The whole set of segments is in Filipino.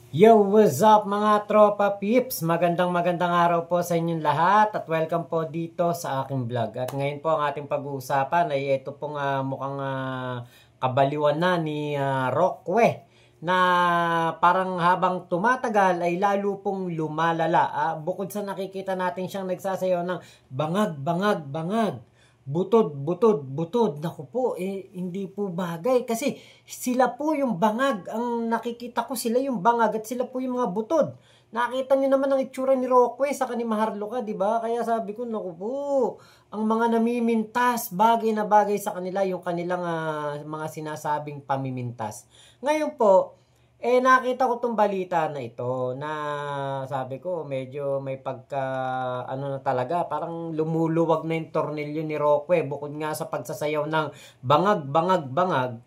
Yo, what's up mga tropa pips? Magandang araw po sa inyong lahat at welcome po dito sa aking vlog. At ngayon po ang ating pag-uusapan ay ito pong mukhang kabaliwan na ni Rockweh na parang habang tumatagal ay lalo pong lumalala. Bukod sa nakikita natin siyang nagsasayaw ng bangag, bangag, bangag. Butod, butod, butod. Naku po, hindi po bagay. Kasi sila po yung bangag. Ang nakikita ko sila yung bangag at sila po yung mga butod. Nakita niyo naman ang itsura ni Rockweh sa ni Maharlika, di ba? Kaya sabi ko, naku po, ang mga namimintas, bagay na bagay sa kanila yung kanilang mga sinasabing pamimintas. Ngayon po, nakita ko tong balita na ito na sabi ko medyo may pagka ano na talaga, parang lumuluwag na yung tornilyo ni Rockweh bukod nga sa pagsasayaw ng bangag, bangag, bangag.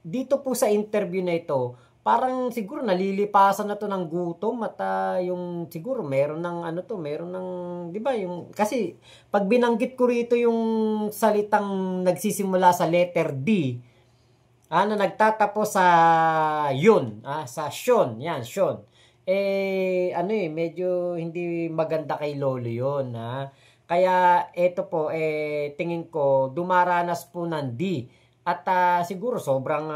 Dito po sa interview na ito, parang siguro nalilipasan na to ng gutom at yung siguro meron ng ano to, meron ng 'di ba yung kasi pag binanggit ko rito yung salitang nagsisimula sa letter D na nagtatapos sa yun, sa Sean, yan, Sean. Medyo hindi maganda kay Lolo yun, Kaya, eto po, tingin ko, dumaranas po ng D. At siguro sobrang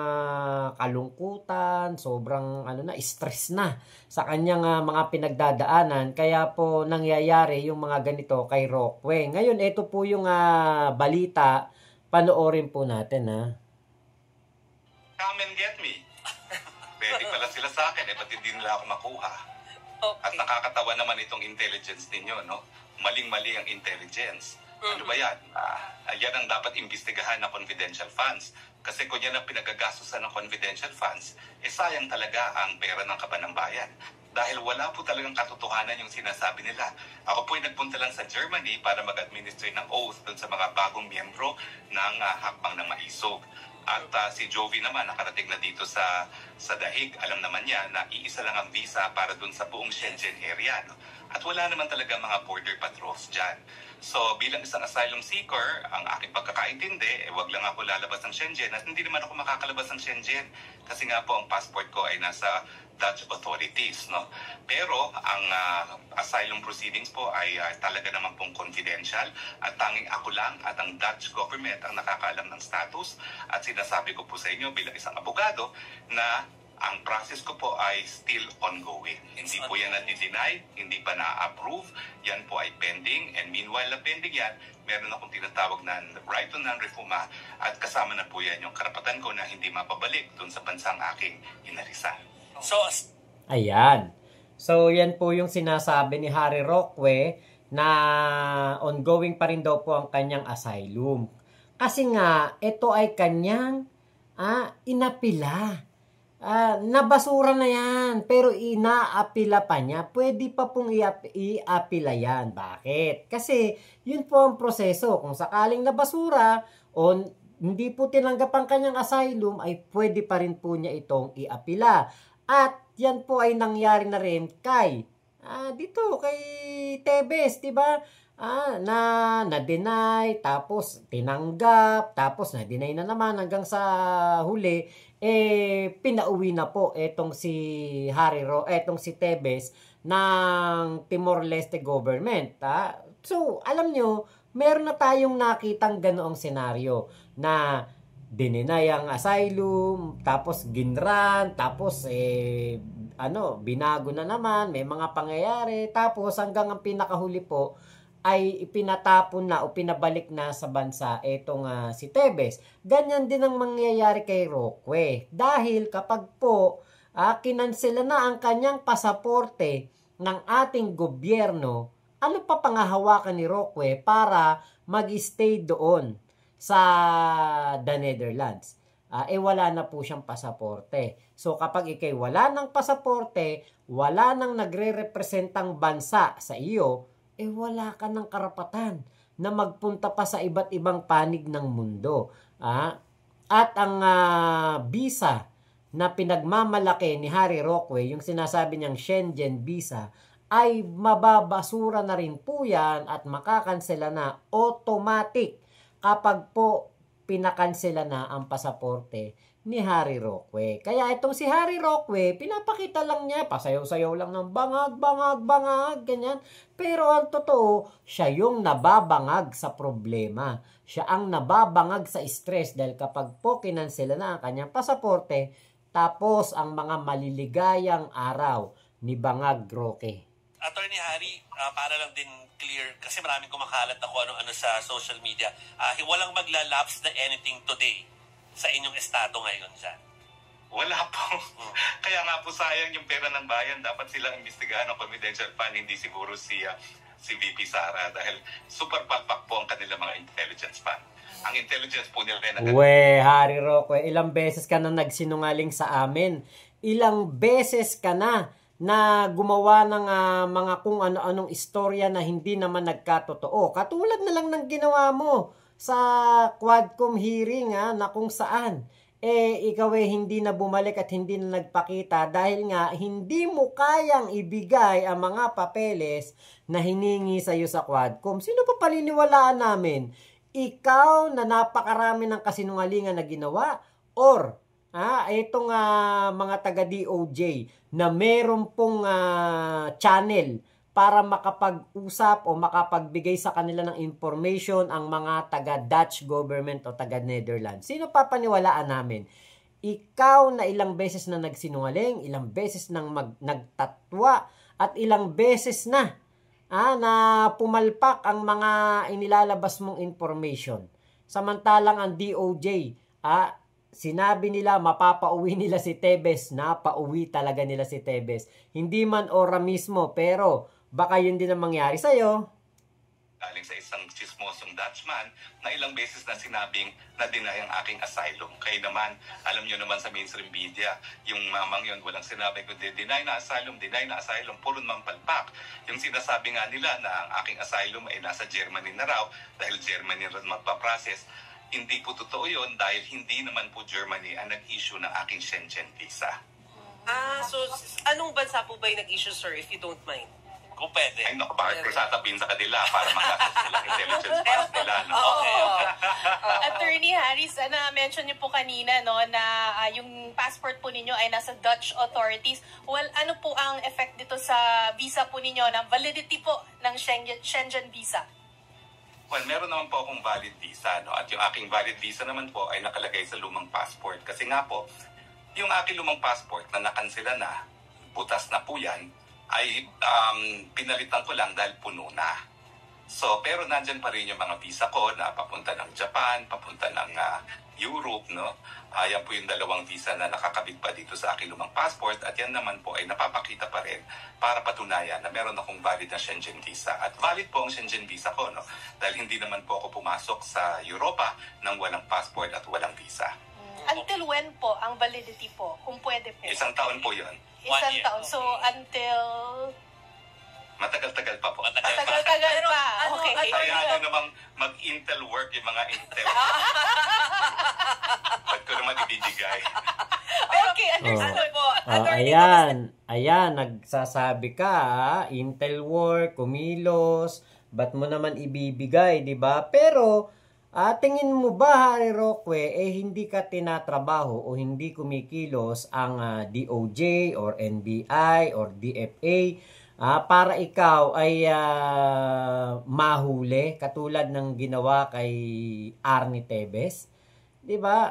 kalungkutan, sobrang stress na sa kanyang mga pinagdadaanan. Kaya po nangyayari yung mga ganito kay Rockweh. Ngayon, ito po yung balita. Panoorin po natin, Come and get me. Ready pala sila sa akin, ba't hindi nila ako makuha? Okay. At nakakatawa naman itong intelligence ninyo, no? Maling-mali ang intelligence. Ano ba yan? Yan ang dapat imbestigahan na confidential funds. Kasi kung yan ang pinagagastusan ng confidential funds, sayang talaga ang pera ng kaban ng bayan. Dahil wala po talagang katotohanan yung sinasabi nila. Ako po ay nagpunta lang sa Germany para mag-administer ng oath dun sa mga bagong miyembro ng Hakbang ng Maisog. At si Jovi naman nakarating na dito sa Dahig. Alam naman niya na iisa lang ang visa para dun sa buong Shenzhen area. No? At wala naman talaga mga border patrols dyan. So bilang isang asylum seeker, ang aking pagkakaintindi, wag lang ako lalabas ng Shenzhen at hindi naman ako makakalabas ng Shenzhen. Kasi nga po ang passport ko ay nasa Dutch authorities, no? Pero ang asylum proceedings po ay talaga naman pong confidential at tanging ako lang at ang Dutch government ang nakakaalam ng status at sinasabi ko po sa inyo bilang isang abogado na ang process ko po ay still ongoing. Hindi po yan na-deny, hindi pa na-approve, yan po ay pending and meanwhile na pending yan, meron akong tinatawag na right to non-refuma at kasama na po yan yung karapatan ko na hindi mapabalik dun sa bansang aking inarisan. Ayan. So, yan po yung sinasabi ni Harry Rockweh na ongoing pa rin daw po ang kanyang asylum. Kasi nga, ito ay kanyang inapila. Nabasura na yan, pero inaapila pa niya. Pwede pa pong iapila yan. Bakit? Kasi, yun po ang proseso. Kung sakaling nabasura o hindi po tinanggap ang kanyang asylum, ay pwede pa rin po niya itong iapila. At yan po ay nangyari na rin kay Tebes, 'di ba? Na-deny, tapos tinanggap, tapos na-deny na naman hanggang sa huli pinauwi na po etong si si Tebes ng Timor-Leste government, So, alam nyo, meron na tayong nakitang ganoong senaryo na dininay ang asylum, tapos ginran, tapos binago na naman, may mga pangyayari, tapos hanggang ang pinakahuli po ay ipinatapon na o pinabalik na sa bansa etong si Tebes. Ganyan din ang mangyayari kay Rockweh. Dahil kapag po kinansela na ang kanyang pasaporte ng ating gobyerno, ano pa pangahawakan ni Rockweh para mag-stay doon sa the Netherlands? Wala na po siyang pasaporte. So kapag ikay wala ng pasaporte, wala nang nagre-representang bansa sa iyo, wala ka ng karapatan na magpunta pa sa iba't ibang panig ng mundo. At ang visa na pinagmamalaki ni Harry Rockweh, yung sinasabi niyang Shenzhen visa, ay mababasura na rin po yan at makakansela na automatic kapag po pinakansela na ang pasaporte ni Harry Roque. Kaya itong si Harry Roque, pinapakita lang niya, pasayaw-sayaw lang ng bangag, bangag, bangag, ganyan. Pero ang totoo, siya yung nababangag sa problema. Siya ang nababangag sa stress dahil kapag po kinansela na ang kanyang pasaporte, tapos ang mga maliligayang araw ni Bangag Roque. Attorney Harry, para lang din clear, kasi maraming kumakalat na kung ano-ano sa social media, walang maglalapse na anything today sa inyong estado ngayon dyan. Wala po. Kaya nga po sayang yung pera ng bayan. Dapat silang imbestigahan ng confidential fund, hindi siguro si VP Sara dahil super palpak po ang kanilang mga intelligence fund. Ang intelligence po nila Harry Roque, ilang beses ka na nagsinungaling sa amin. Ilang beses ka na gumawa ng mga kung ano-anong istorya na hindi naman nagkatotoo. Katulad na lang ng ginawa mo sa Quadcom hearing na kung saan ikaw hindi na bumalik at hindi na nagpakita dahil nga hindi mo kayang ibigay ang mga papeles na hiningi sa iyo sa Quadcom. Sino pa paliniwalaan namin? Ikaw na napakarami ng kasinungalingan na ginawa or itong mga taga DOJ na meron pong channel para makapag-usap o makapagbigay sa kanila ng information ang mga taga Dutch government o taga Netherlands. Sino papaniwalaan namin? Ikaw na ilang beses na nagsinungaling, ilang beses nang nagtatwa at ilang beses na pumalpak ang mga inilalabas mong information. Samantalang ang DOJ, sinabi nila mapapauwi nila si Tebes, napauwi talaga nila si Tebes. Hindi man ora mismo, pero baka yun din ang mangyari sa'yo. Galing sa isang chismosong Dutchman na ilang beses na sinabing na-deny ang aking asylum. Kaya naman, alam nyo naman sa mainstream media, yung mamang yun, walang sinabi kundi deny na asylum, puro naman palpak. Yung sinasabi nga nila na ang aking asylum ay nasa Germany na raw dahil Germany rin magpaprocess. Hindi po totoo yun dahil hindi naman po Germany ang nag-issue ng aking Schengen visa. So anong bansa po ba yung nag-issue, sir, if you don't mind? Kung pwede. Ay, naku, bakit ko sasabihin sa kanila para magastos nilang intelligence fund nila, no? Okay. Attorney Harris, na-mention niyo po kanina, no, na yung passport po ninyo ay nasa Dutch authorities. Well, ano po ang effect dito sa visa po ninyo, na validity po ng Schengen visa? Well, meron naman po akong valid visa, no? At yung aking valid visa naman po ay nakalagay sa lumang passport. Kasi nga po, yung aking lumang passport na nakansela na, butas na po yan, ay pinalitan ko lang dahil puno na. So, pero nandyan pa rin yung mga visa ko na papunta ng Japan, papunta ng Europe, no? Yan po yung dalawang visa na nakakabit pa dito sa aking lumang passport at yan naman po ay napapakita pa rin para patunayan na meron akong valid na Schengen visa. At valid po ang Schengen visa ko, no? Dahil hindi naman po ako pumasok sa Europa nang walang passport at walang visa. Until when po ang validity po? Kung pwede po. Isang taon po yun. Isang taon. So, until... Matagal-tagal pa po. Matagal-tagal pa. Okay. Kaya nyo namang mag-intel work yung mga intel. Ba't ko naman ibibigay? Okay, understood po. Ayan, nagsasabi ka, intel work, kumilos, ba't mo naman ibibigay, di ba? Pero, tingin mo ba, Harry Roque, hindi ka tinatrabaho o hindi kumikilos ang DOJ or NBI or DFA para ikaw ay mahuli katulad ng ginawa kay Arnie Tebes? 'Di ba?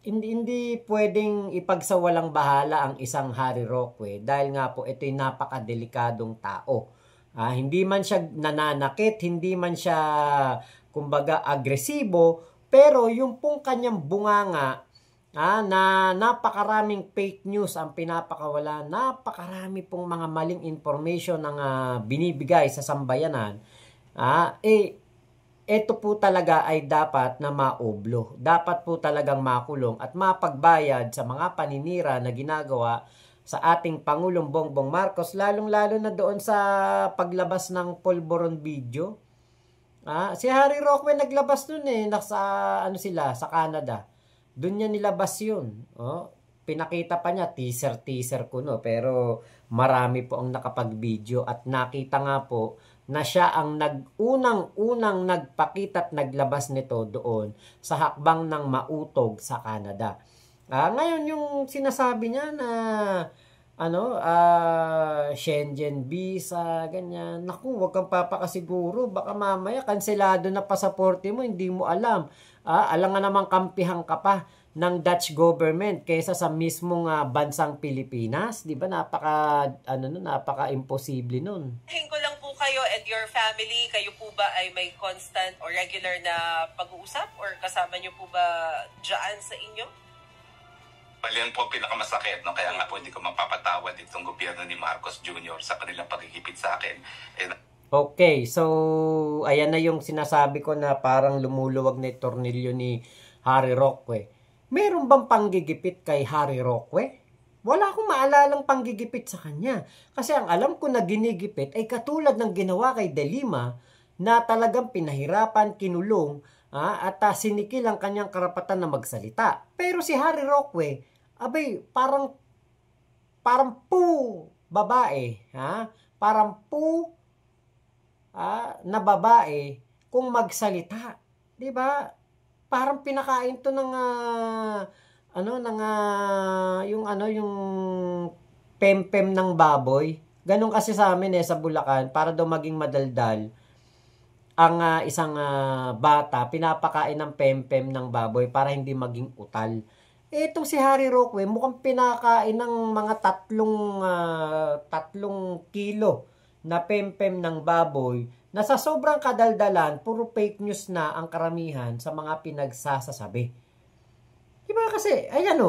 Hindi pwedeng ipagsawalang bahala ang isang Harry Roque dahil nga po ito'y napakadelikadong tao. Hindi man siya nananakit, hindi man siya kumbaga agresibo, pero yung pong kanyang bunganga na napakaraming fake news ang pinapakawala, napakarami pong mga maling information ang binibigay sa sambayanan, ito po talaga ay dapat na maoblo. Dapat po talagang makulong at mapagbayad sa mga paninira na ginagawa sa ating Pangulong Bongbong Marcos, lalong-lalo na doon sa paglabas ng polvoron video. Si Harry Roque naglabas nun sa sa Canada. Doon niya nilabas yun. Pinakita pa niya, teaser ko, no? Pero marami po ang nakapag-video at nakita nga po na siya ang unang nagpakita at naglabas nito doon sa hakbang ng mautog sa Canada. Ngayon yung sinasabi niya na Schengen visa, ganyan. Naku, wag kang papakasiguro. Baka mamaya kanselado na pasaporte mo, hindi mo alam. Alam nga naman kampihan ka pa ng Dutch government kaysa sa mismong bansang Pilipinas. Di ba? Napaka-imposible nun. Hingin ko lang po kayo and your family, kayo po ba ay may constant or regular na pag-uusap or kasama niyo po ba dyan sa inyo? Yan po ang pinakamasakit, no? Kaya nga po hindi ko mapapatawad itong gobyerno ni Marcos Jr. sa kanilang pagigipit sa akin. Okay, so ayan na yung sinasabi ko na parang lumuluwag na tornilyo ni Harry Roque. Meron bang panggigipit kay Harry Roque? Wala akong maalalang panggigipit sa kanya. Kasi ang alam ko na ginigipit ay katulad ng ginawa kay De Lima na talagang pinahirapan, kinulong, at sinikil ang kanyang karapatan na magsalita. Pero si Harry Roque, abay, parang babae, parang na babae kung magsalita. 'Di ba? Parang pinakain to ng yung pempem ng baboy. Ganun kasi sa amin sa Bulacan, para daw maging madaldal ang isang bata, pinapakain ng pempem ng baboy para hindi maging utal. Itong si Harry Roque, mukhang pinakain ng mga 3 kilo na pempem ng baboy na sa sobrang kadaldalan, puro fake news na ang karamihan sa mga pinagsasasabi. Diba kasi, ayan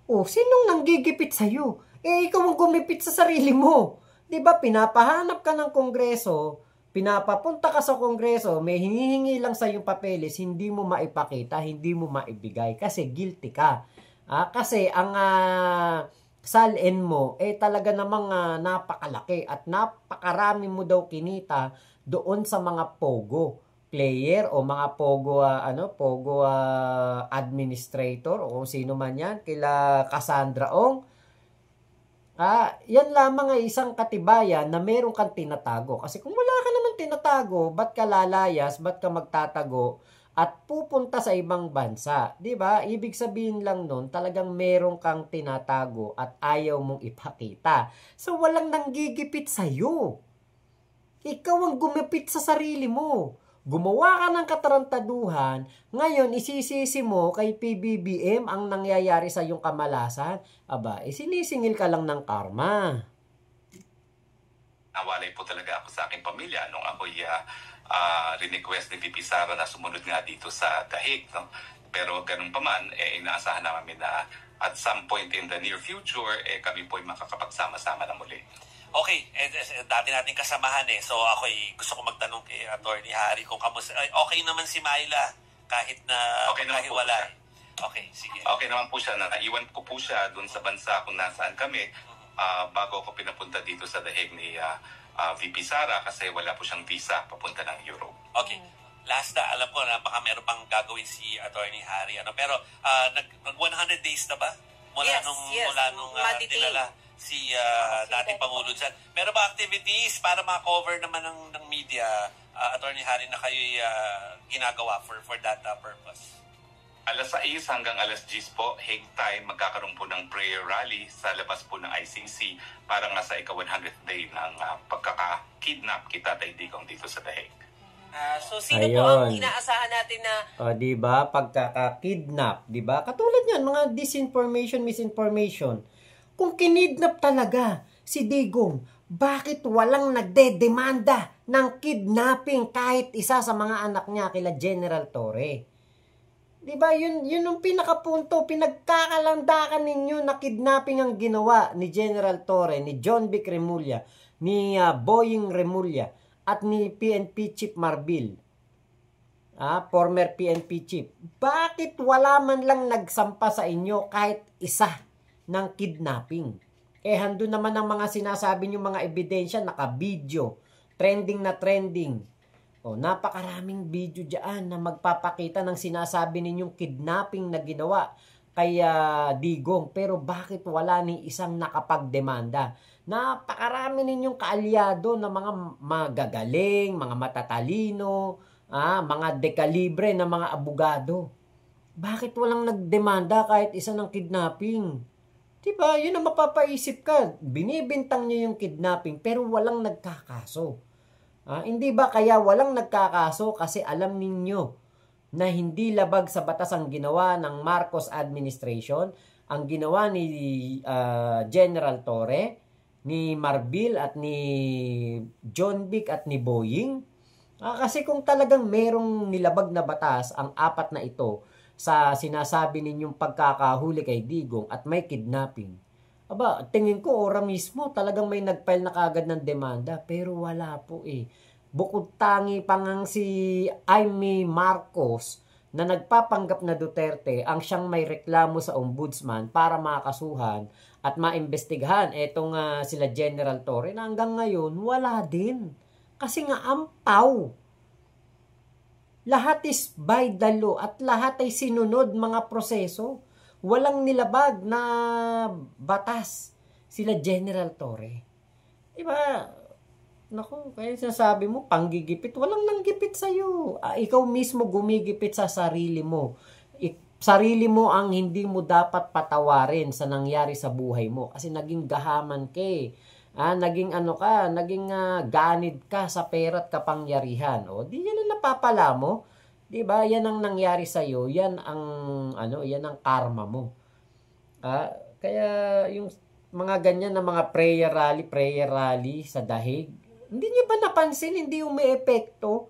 sinong nanggigipit sa'yo? Ikaw ang gumipit sa sarili mo. Diba, pinapahanap ka ng Kongreso, pinapapunta ka sa Kongreso, may hinihingi lang sa yung papeles, hindi mo maipakita, hindi mo maibigay kasi guilty ka. Kasi ang salin mo talaga namang napakalaki at napakarami mo daw kinita doon sa mga pogo player o mga pogo administrator o kung sino man yan, kila Cassandra Ong. Yan lamang ay isang katibayan na meron kang tinatago. Kasi kung wala ka naman tinatago, ba't ka lalayas, ba't ka magtatago at pupunta sa ibang bansa? Diba? Ibig sabihin lang nun, talagang meron kang tinatago at ayaw mong ipakita. So, walang nanggigipit sa'yo. Ikaw ang gumipit sa sarili mo. Gumawa ka ng katarantaduhan, ngayon isisisi mo kay PBBM ang nangyayari sa iyong kamalasan. Sinisingil ka lang ng karma. Nawalay po talaga ako sa aking pamilya nung ako'y request ni VP Sara na sumunod nga dito sa The Hague. No? Pero ganun pa man, inaasahan namin na at some point in the near future, kami po'y makakapagsama-sama na muli. Okay, dati natin kasamahan so ako'y gusto ko magtanong kay Attorney Harry kung kamusta. Okay naman si Myla kahit na magkahiwalay. Okay, sige. Okay naman po siya. Naiwan ko po siya doon sa bansa kung nasaan kami bago ako pinapunta dito sa The Hague ni VP Sara kasi wala po siyang visa papunta ng Europe. Okay. Last alam ko na baka meron pang gagawin si Attorney Harry. Pero nag 100 days na ba? Mula nung dinala si dating Pangulo dyan. Meron ba activities para ma-cover naman ng media, Attorney Harry, na kayo'y ginagawa for that purpose? Alas 6 hanggang alas 10 po, Hague time, magkakaroon po ng prayer rally sa labas po ng ICC para nga sa ika-100th day ng pagkaka-kidnap kita Tatay Digong dito sa The Hague. So sino po ang inaasahan natin na diba, pagkaka-kidnap, diba? Katulad yan, mga disinformation, misinformation. Kung kinidnap talaga si Digong, bakit walang nagdedemanda ng kidnapping kahit isa sa mga anak niya kila General Torre? Diba, yun yung pinakapunto, pinagkakalandakan ninyo na kidnapping ang ginawa ni General Torre, ni John Vic Remulla, ni Boying Remulla, at ni PNP Chief Marbil, former PNP Chief. Bakit wala man lang nagsampa sa inyo kahit isa ng kidnapping? Handun naman ang mga sinasabi nyo mga ebidensya, naka-video, trending na trending. Napakaraming video dyan na magpapakita ng sinasabi ninyong kidnapping na ginawa kay Digong. Pero bakit wala ni isang nakapagdemanda? Napakarami ninyong kaalyado na mga magagaling, mga matatalino, mga dekalibre na mga abogado. Bakit walang nagdemanda kahit isa ng kidnapping? Diba? Yun ang mapapaisip ka. Binibintang nyo yung kidnapping pero walang nagkakaso. Hindi ba kaya walang nagkakaso kasi alam ninyo na hindi labag sa batas ang ginawa ng Marcos administration, ang ginawa ni General Torre, ni Marbil at ni John Vic at ni Boying? Kasi kung talagang merong nilabag na batas ang apat na ito sa sinasabi ninyong pagkakahuli kay Digong at may kidnapping, tingin ko ora mismo talagang may nag-file na kagad ng demanda pero wala po eh. Bukod tangi pa ngang si Amy Marcos na nagpapanggap na Duterte ang siyang may reklamo sa ombudsman para makasuhan at maimbestigahan etong sila General Torre na hanggang ngayon wala din. Kasi nga ampaw. Lahat is by the law at lahat ay sinunod mga proseso. Walang nilabag na batas sila General Torre. Diba? Naku, kaya sinasabi mo, panggigipit. Walang nanggipit sa'yo. Ikaw mismo gumigipit sa sarili mo. Sarili mo ang hindi mo dapat patawarin sa nangyari sa buhay mo. Kasi naging gahaman ka eh. Naging ganid ka sa pera at kapangyarihan. O, di yan ang napapala mo. Di ba? Yan ang nangyari sa iyo. Yan ang karma mo. Kaya yung mga ganyan na mga prayer rally sa dahig, hindi niyo ba napansin hindi umiepekto?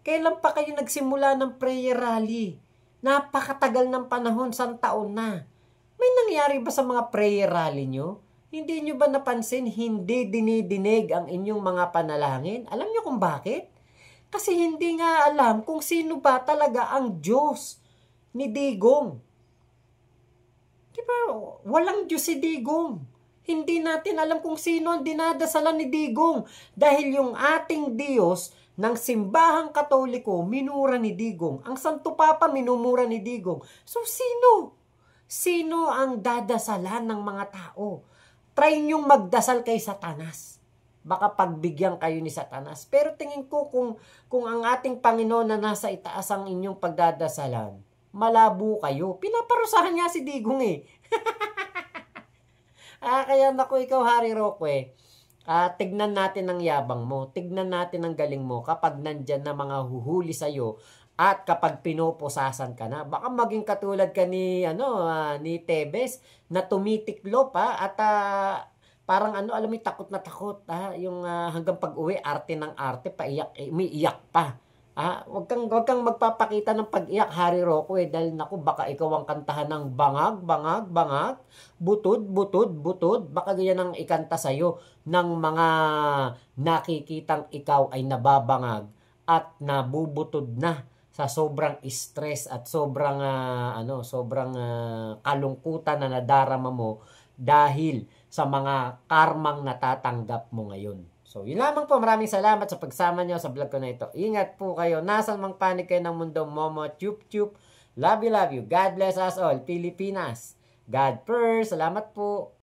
Kailan pa kayo nagsimula ng prayer rally? Napakatagal ng panahon, taon na. May nangyari ba sa mga prayer rally nyo? Hindi nyo ba napansin, hindi dinidinig ang inyong mga panalangin? Alam nyo kung bakit? Kasi hindi nga alam kung sino ba talaga ang Diyos ni Digong. Diba? Walang Diyos si Digong. Hindi natin alam kung sino ang dinadasalan ni Digong. Dahil yung ating Diyos ng simbahang Katoliko, minura ni Digong. Ang Santo Papa, minumura ni Digong. So, sino? Sino ang dadasalan ng mga tao? Try nyong magdasal kay Satanas. Baka pagbigyan kayo ni Satanas. Pero tingin ko kung ang ating Panginoon na nasa itaas ang inyong pagdadasalan, malabo kayo. Pinaparusahan niya si Digong eh. Kaya naku ikaw, Harry Roque, tignan natin ang yabang mo. Tignan natin ang galing mo kapag nandyan na mga huhuli sa'yo at kapag pinoposasan ka na. Baka maging katulad ka ni Tebes na tumitiklop at parang alam mo takot na takot yung hanggang pag-uwi arte ng arte umiiyak pa. Wag kang magpapakita ng pag-iyak, Harry Roque, dahil naku baka ikaw ang kantahan ng bangag, butod, baka ganyan ang ikanta sa'yo ng mga nakikitang ikaw ay nababangag at nabubutod na sa sobrang stress at sobrang kalungkutan na nadarama mo dahil sa mga karmang natatanggap mo ngayon. So, yun lamang po. Maraming salamat sa pagsama nyo sa vlog ko na ito. Ingat po kayo. Nasaan mang panig kayo ng mundo, Momo, Chup. Love you. God bless us all. Pilipinas. God first. Salamat po.